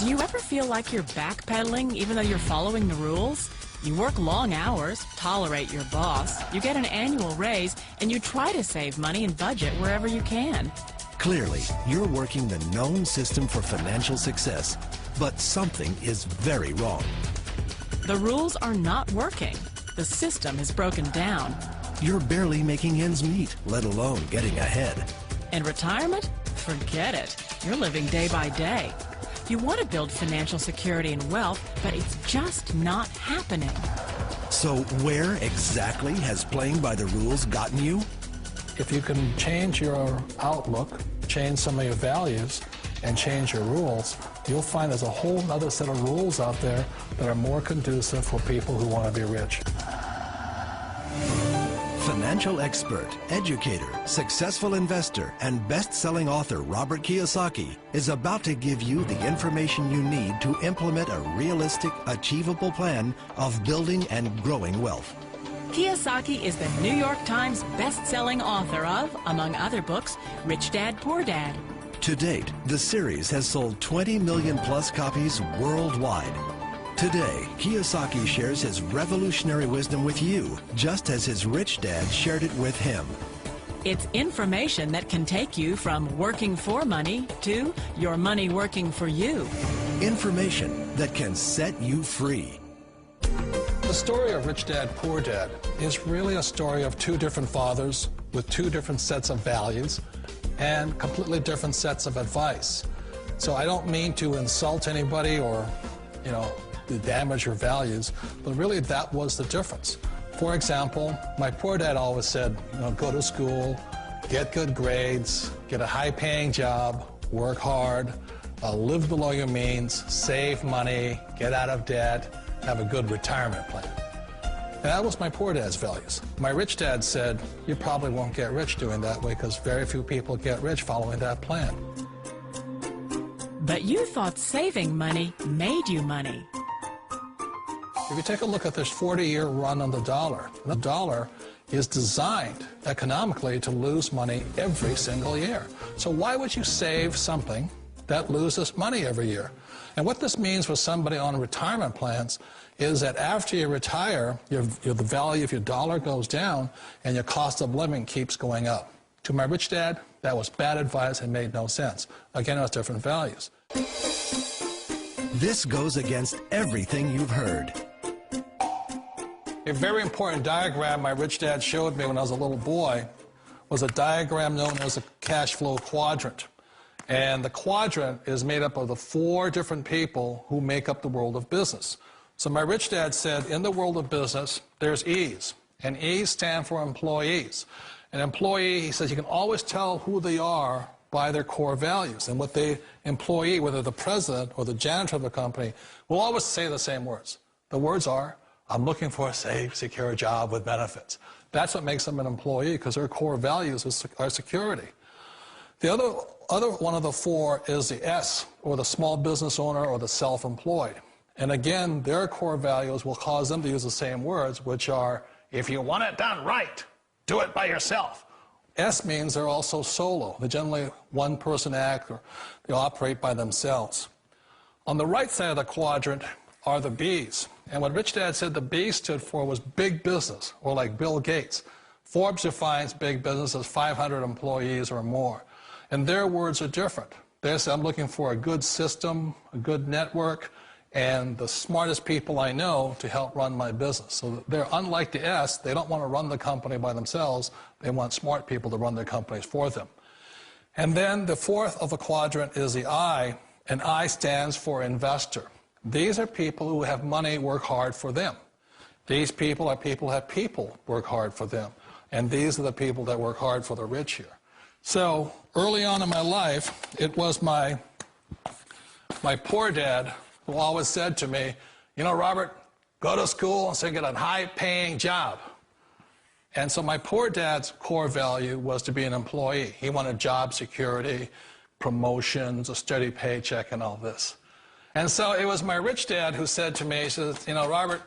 Do you ever feel like you're backpedaling even though you're following the rules? You work long hours, tolerate your boss, you get an annual raise, and you try to save money and budget wherever you can. Clearly, you're working the known system for financial success, but something is very wrong. The rules are not working. The system is broken down. You're barely making ends meet, let alone getting ahead. And retirement? Forget it. You're living day by day. You want to build financial security and wealth, but it's just not happening. So where exactly has playing by the rules gotten you? If you can change your outlook, change some of your values, and change your rules, you'll find there's a whole other set of rules out there that are more conducive for people who want to be rich. Financial expert, educator, successful investor, and best-selling author Robert Kiyosaki is about to give you the information you need to implement a realistic, achievable plan of building and growing wealth. Kiyosaki is the New York Times best-selling author of, among other books, Rich Dad, Poor Dad. To date, the series has sold 20 million plus copies worldwide. Today, Kiyosaki shares his revolutionary wisdom with you, just as his rich dad shared it with him. It's information that can take you from working for money to your money working for you. Information that can set you free. The story of Rich Dad, Poor Dad is really a story of two different fathers with two different sets of values and completely different sets of advice. So I don't mean to insult anybody or, to damage your values, but really that was the difference. For example, my poor dad always said, go to school, get good grades, get a high-paying job, work hard, live below your means, save money, get out of debt, have a good retirement plan. And that was my poor dad's values. My rich dad said, you probably won't get rich doing that way because very few people get rich following that plan. But you thought saving money made you money. If you take a look at this 40-year run on the dollar is designed economically to lose money every single year. So why would you save something that loses money every year? And what this means for somebody on retirement plans is that after you retire, the value of your dollar goes down and your cost of living keeps going up. To my rich dad, that was bad advice and made no sense. Again, it was different values. This goes against everything you've heard. A very important diagram my rich dad showed me when I was a little boy was a diagram known as a cash flow quadrant. And the quadrant is made up of the 4 different people who make up the world of business. So my rich dad said, in the world of business, there's E's. And E's stand for employees. An employee, he says, you can always tell who they are by their core values. And what the employee, whether the president or the janitor of the company, will always say the same words. The words are, I'm looking for a safe, secure job with benefits. That's what makes them an employee, because their core values are security. The other one of the 4 is the S, or the small business owner or the self-employed. And again, their core values will cause them to use the same words, which are, if you want it done right, do it by yourself. S means they're also solo. They're generally one-person act, or they operate by themselves. On the right side of the quadrant are the B's. And what Rich Dad said the B stood for was big business, or like Bill Gates. Forbes defines big business as 500 employees or more. And their words are different. They say, I'm looking for a good system, a good network, and the smartest people I know to help run my business. So they're unlike the S. They don't want to run the company by themselves. They want smart people to run their companies for them. And then the 4th of the quadrant is the I, and I stands for investor. These are people who have money work hard for them. These people are people who have people work hard for them. And these are the people that work hard for the rich here. So early on in my life, it was my poor dad who always said to me, Robert, go to school and so get a high-paying job. And so my poor dad's core value was to be an employee. He wanted job security, promotions, a steady paycheck, and all this. And so it was my rich dad who said to me, he says, Robert,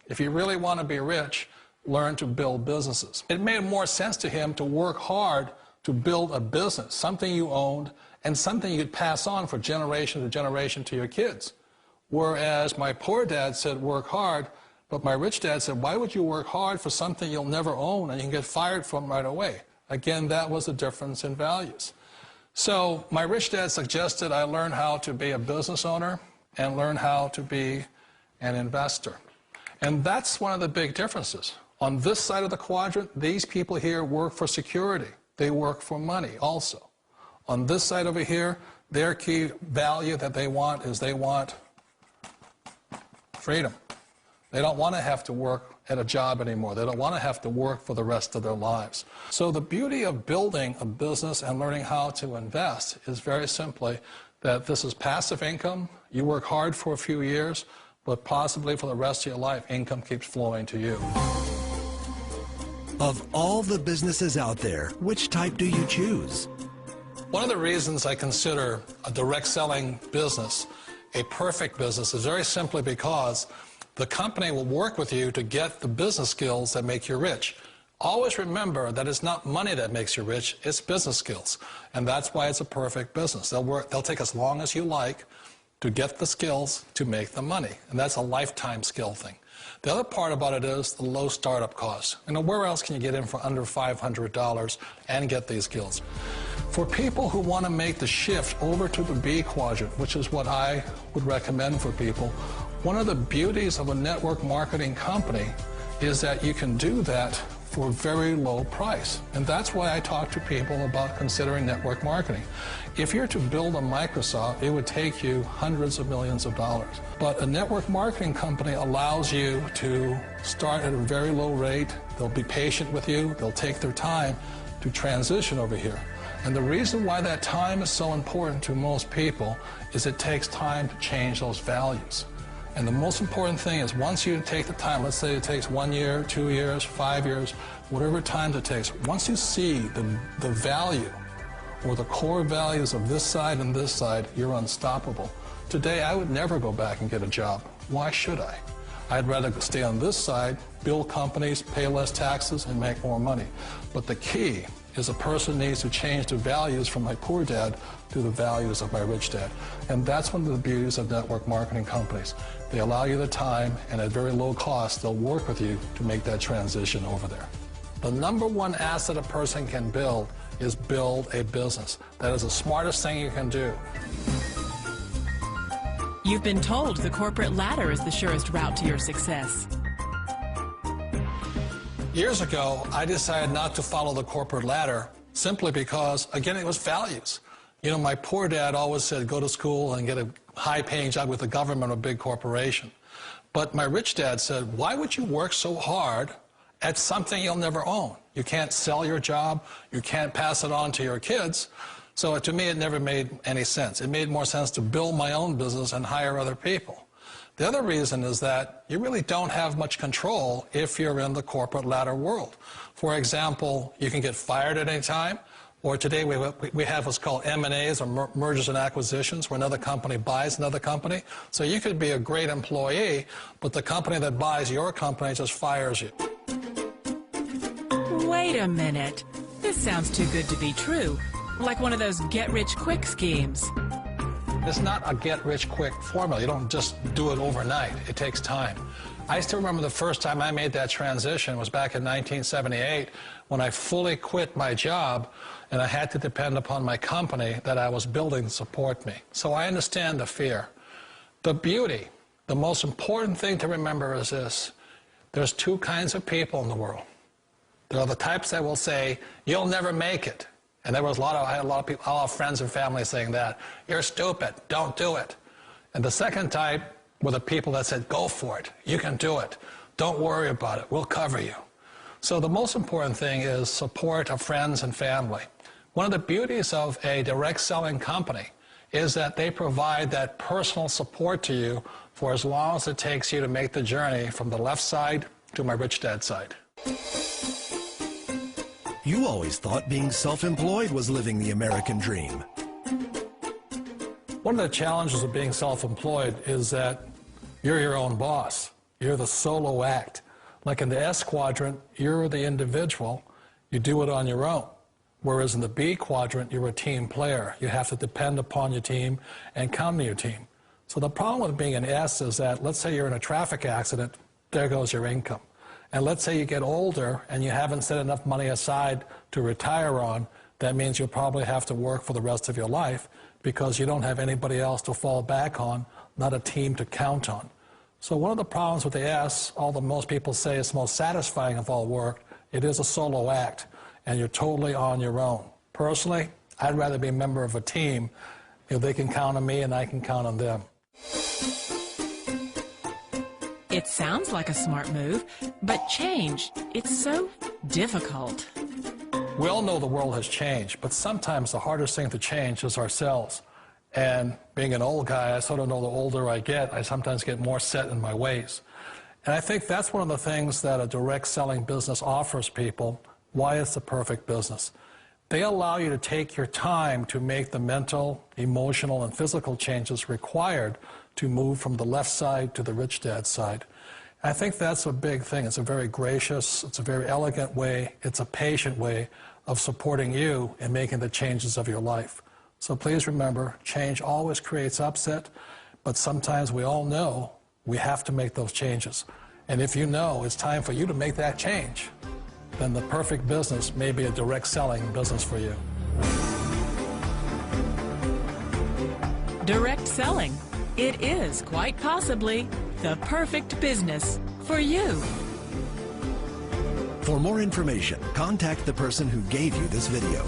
if you really want to be rich, learn to build businesses. It made more sense to him to work hard to build a business, something you owned and something you could pass on for generation to generation to your kids. Whereas my poor dad said, work hard, but my rich dad said, why would you work hard for something you'll never own and you can get fired from right away? Again, that was the difference in values. So my rich dad suggested I learn how to be a business owner and learn how to be an investor. And that's one of the big differences. On this side of the quadrant, these people here work for security. They work for money also. On this side over here, their key value that they want is they want freedom. They don't want to have to work at a job anymore. They don't want to have to work for the rest of their lives. So the beauty of building a business and learning how to invest is very simply that this is passive income. You work hard for a few years, but possibly for the rest of your life, income keeps flowing to you. Of all the businesses out there, which type do you choose? One of the reasons I consider a direct selling business a perfect business is very simply because the company will work with you to get the business skills that make you rich. Always remember that it's not money that makes you rich, it's business skills. And that's why it's a perfect business. They'll take as long as you like to get the skills to make the money. And that's a lifetime skill thing. The other part about it is the low startup cost. You know, where else can you get in for under $500 and get these skills? For people who want to make the shift over to the B quadrant, which is what I would recommend for people, one of the beauties of a network marketing company is that you can do that for a very low price. And that's why I talk to people about considering network marketing. If you're to build a Microsoft, it would take you hundreds of millions of dollars. But a network marketing company allows you to start at a very low rate. They'll be patient with you. They'll take their time to transition over here. And the reason why that time is so important to most people is it takes time to change those values. And the most important thing is once you take the time, let's say it takes 1 year, 2 years, 5 years, whatever time it takes, once you see the value or the core values of this side and this side, you're unstoppable. Today, I would never go back and get a job. Why should I? I'd rather stay on this side, build companies, pay less taxes, and make more money. But the key is a person needs to change the values from my poor dad to the values of my rich dad. And that's one of the beauties of network marketing companies. They allow you the time, and at very low cost, they'll work with you to make that transition over there. The number one asset a person can build is build a business. That is the smartest thing you can do. You've been told the corporate ladder is the surest route to your success. Years ago, I decided not to follow the corporate ladder simply because, again, it was values. You know, my poor dad always said, go to school and get a high-paying job with the government or a big corporation. But my rich dad said, why would you work so hard at something you'll never own? You can't sell your job. You can't pass it on to your kids. So to me, it never made any sense. It made more sense to build my own business and hire other people. The other reason is that you really don't have much control if you're in the corporate ladder world. For example, you can get fired at any time, or today we have what's called M&As, or mergers and acquisitions, where another company buys another company. So you could be a great employee, but the company that buys your company just fires you. Wait a minute. This sounds too good to be true. Like one of those get-rich-quick schemes. It's not a get-rich-quick formula. You don't just do it overnight. It takes time. I still remember the first time I made that transition was back in 1978 when I fully quit my job and I had to depend upon my company that I was building to support me. So I understand the fear. The beauty, the most important thing to remember is this. There's two kinds of people in the world. There are the types that will say, you'll never make it. And there was I had a lot of people, a lot of friends and family saying that. You're stupid, don't do it. And the second type were the people that said, go for it, you can do it. Don't worry about it, we'll cover you. So the most important thing is support of friends and family. One of the beauties of a direct selling company is that they provide that personal support to you for as long as it takes you to make the journey from the left side to my rich dad side. You always thought being self-employed was living the American dream. One of the challenges of being self-employed is that you're your own boss. You're the solo act. Like in the S quadrant, you're the individual. You do it on your own. Whereas in the B quadrant, you're a team player. You have to depend upon your team and count on your team. So the problem with being an S is that, let's say you're in a traffic accident, there goes your income. And let's say you get older and you haven't set enough money aside to retire on, that means you'll probably have to work for the rest of your life because you don't have anybody else to fall back on, not a team to count on. So one of the problems with the S, although most people say it's the most satisfying of all work, it is a solo act, and you're totally on your own. Personally, I'd rather be a member of a team. They can count on me and I can count on them. It sounds like a smart move, but change, it's so difficult. We all know the world has changed, but sometimes the hardest thing to change is ourselves. And being an old guy, I sort of know the older I get, I sometimes get more set in my ways. And I think that's one of the things that a direct selling business offers people, why it's the perfect business. They allow you to take your time to make the mental, emotional, and physical changes required to move from the left side to the rich dad side. I think that's a big thing. It's a very gracious, it's a very elegant way, it's a patient way of supporting you in making the changes of your life. So please remember, change always creates upset, but sometimes we all know we have to make those changes. And if you know it's time for you to make that change, then the perfect business may be a direct selling business for you. Direct selling. It is quite possibly the perfect business for you. For more information, contact the person who gave you this video.